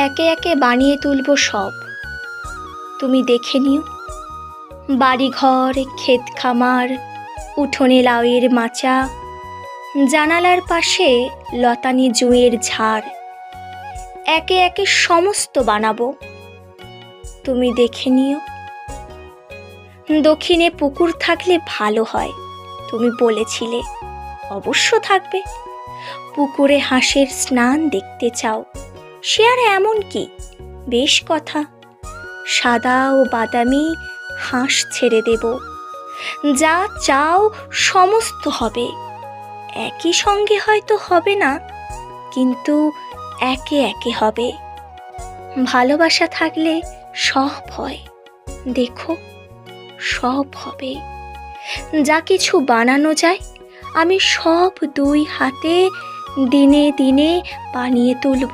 একে একে বানিয়ে তুলব সব, তুমি দেখে নিও। বাড়িঘর, ক্ষেত খামার, উঠোনে লাউয়ের মাচা, জানালার পাশে লতানি জুঁয়ের ঝাড়, একে একে সমস্ত বানাবো, তুমি দেখে নিও। দক্ষিণে পুকুর থাকলে ভালো হয়, তুমি বলেছিলে, অবশ্য থাকবে। পুকুরে হাঁসের স্নান দেখতে চাও, সে আর এমন কি, বেশ কথা। সাদা ও বাদামি হাঁস ছেড়ে দেব, যা চাও সমস্ত হবে। একই সঙ্গে হয়তো হবে না, কিন্তু একে একে হবে। ভালোবাসা থাকলে সব হয়, দেখো সব হবে। যা কিছু বানানো যায় আমি সব দুই হাতে দিনে দিনে বানিয়ে তুলব।